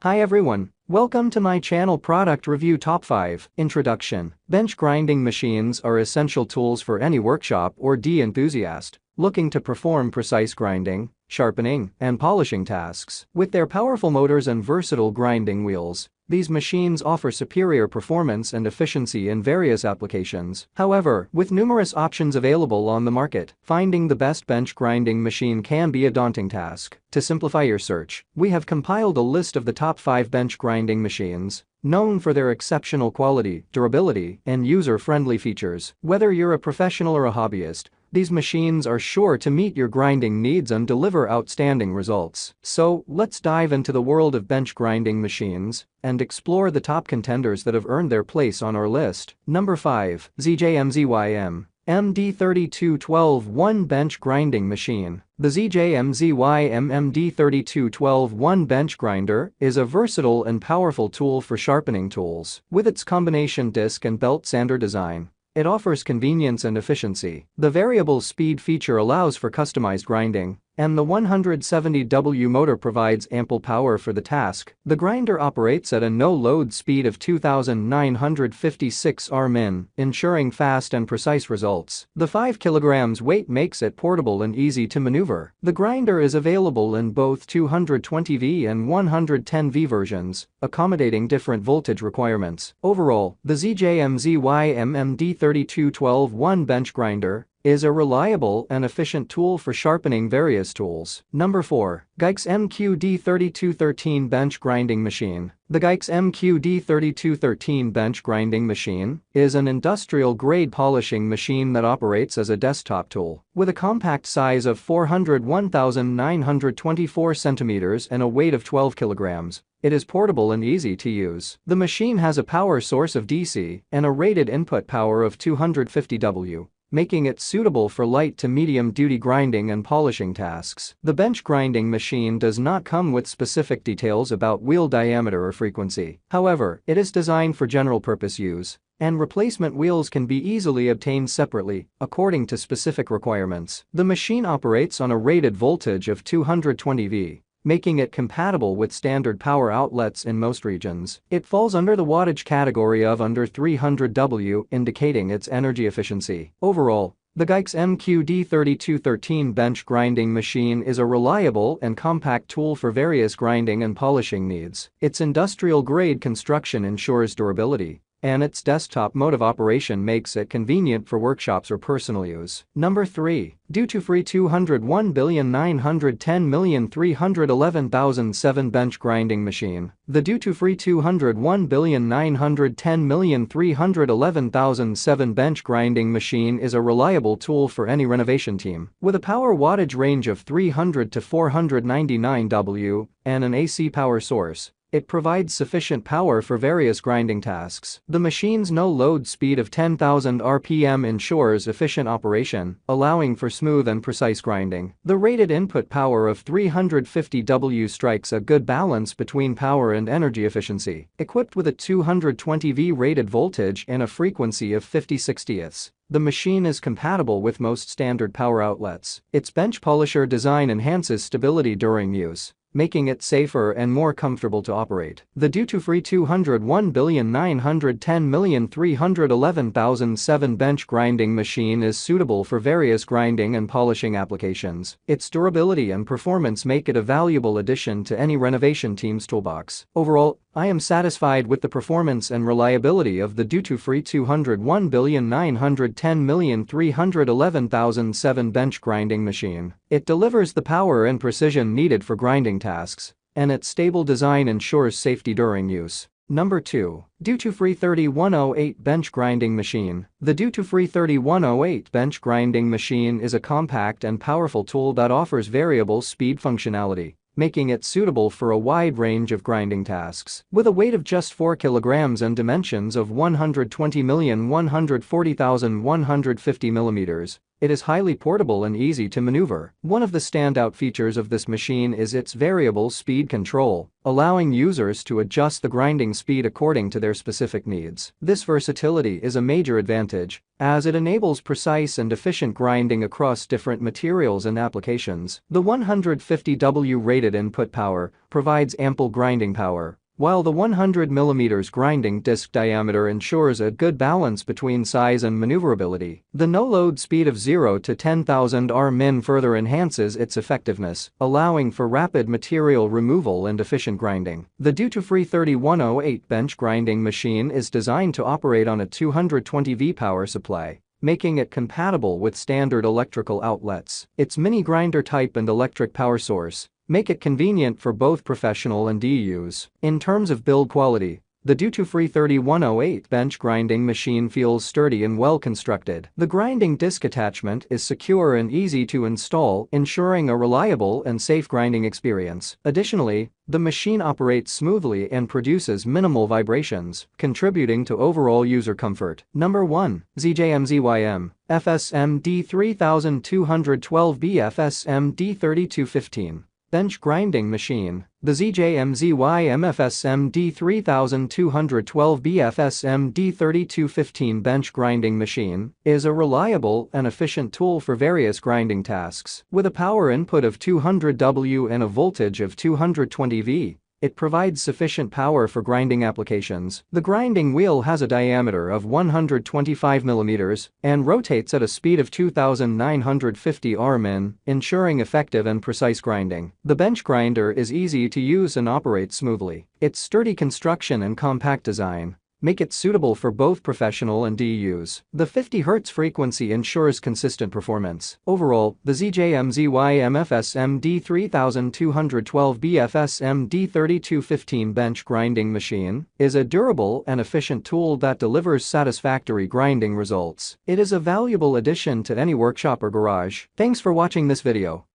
Hi everyone, welcome to my channel Product Review Top 5. Introduction. Bench grinding machines are essential tools for any workshop or enthusiast looking to perform precise grinding, sharpening, and polishing tasks. With their powerful motors and versatile grinding wheels, these machines offer superior performance and efficiency in various applications. However, with numerous options available on the market, finding the best bench grinding machine can be a daunting task. To simplify your search, we have compiled a list of the top 5 bench grinding machines, known for their exceptional quality, durability, and user-friendly features. Whether you're a professional or a hobbyist, these machines are sure to meet your grinding needs and deliver outstanding results. So, let's dive into the world of bench grinding machines and explore the top contenders that have earned their place on our list. Number 5. ZJMZYM MD3212-1 Bench Grinding Machine. The ZJMZYM MD3212-1 bench grinder is a versatile and powerful tool for sharpening tools. With its combination disc and belt sander design, it offers convenience and efficiency. The variable speed feature allows for customized grinding, and the 170W motor provides ample power for the task. The grinder operates at a no-load speed of 2,956 rmin, ensuring fast and precise results. The 5 kg weight makes it portable and easy to maneuver. The grinder is available in both 220V and 110V versions, accommodating different voltage requirements. Overall, the ZJMZYM MD3212-1 bench grinder is a reliable and efficient tool for sharpening various tools. Number 4. GUYX MQD3213 Bench Grinding Machine. The GUYX MQD3213 bench grinding machine is an industrial-grade polishing machine that operates as a desktop tool. With a compact size of 401,924 centimeters and a weight of 12 kilograms, it is portable and easy to use. The machine has a power source of DC and a rated input power of 250W, making it suitable for light to medium-duty grinding and polishing tasks. The bench grinding machine does not come with specific details about wheel diameter or frequency. However, it is designed for general-purpose use, and replacement wheels can be easily obtained separately, according to specific requirements. The machine operates on a rated voltage of 220V, making it compatible with standard power outlets in most regions. It falls under the wattage category of under 300W, indicating its energy efficiency. Overall, the GUYX MQD3213 bench grinding machine is a reliable and compact tool for various grinding and polishing needs. Its industrial-grade construction ensures durability, and its desktop mode of operation makes it convenient for workshops or personal use. Number 3. Dutoofree 201,910,311,007 Bench Grinding Machine. The Dutoofree 201,910,311,007 bench grinding machine is a reliable tool for any renovation team. With a power wattage range of 300 to 499W and an AC power source, it provides sufficient power for various grinding tasks. The machine's no-load speed of 10,000 RPM ensures efficient operation, allowing for smooth and precise grinding. The rated input power of 350W strikes a good balance between power and energy efficiency. Equipped with a 220V rated voltage and a frequency of 50/60ths, the machine is compatible with most standard power outlets. Its bench polisher design enhances stability during use, making it safer and more comfortable to operate. The Dutoofree 201,910,311,007 bench grinding machine is suitable for various grinding and polishing applications. Its durability and performance make it a valuable addition to any renovation team's toolbox. Overall, I am satisfied with the performance and reliability of the Dutoofree 201,910,311,007 bench grinding machine. It delivers the power and precision needed for grinding tasks, and its stable design ensures safety during use. Number 2. Dutoofree 3108 Bench Grinding Machine. The Dutoofree 3108 bench grinding machine is a compact and powerful tool that offers variable speed functionality, making it suitable for a wide range of grinding tasks. With a weight of just 4 kilograms and dimensions of 120,140,150 millimeters, It is highly portable and easy to maneuver. One of the standout features of this machine is its variable speed control, allowing users to adjust the grinding speed according to their specific needs. This versatility is a major advantage, as it enables precise and efficient grinding across different materials and applications. The 150W rated input power provides ample grinding power, while the 100mm grinding disc diameter ensures a good balance between size and maneuverability. The no-load speed of 0 to 10,000 rmin further enhances its effectiveness, allowing for rapid material removal and efficient grinding. The dutoofree 3108 bench grinding machine is designed to operate on a 220V power supply, making it compatible with standard electrical outlets. Its mini grinder type and electric power source make it convenient for both professional and DIYs. In terms of build quality, the dutoofree 3108 bench grinding machine feels sturdy and well constructed. The grinding disc attachment is secure and easy to install, ensuring a reliable and safe grinding experience. Additionally, the machine operates smoothly and produces minimal vibrations, contributing to overall user comfort. Number 1. ZJMZYM FSM D3212B FSM D3215 Bench grinding machine. The ZJMZYM FSM D3212B FSM D3215 bench grinding machine is a reliable and efficient tool for various grinding tasks. With a power input of 200W and a voltage of 220V, it provides sufficient power for grinding applications. The grinding wheel has a diameter of 125mm and rotates at a speed of 2,950 rmin, ensuring effective and precise grinding. The bench grinder is easy to use and operates smoothly. Its sturdy construction and compact design make it suitable for both professional and DIYs. The 50Hz frequency ensures consistent performance. Overall, the ZJMZYM FSM D3212B FSM D3215 bench grinding machine is a durable and efficient tool that delivers satisfactory grinding results. It is a valuable addition to any workshop or garage. Thanks for watching this video.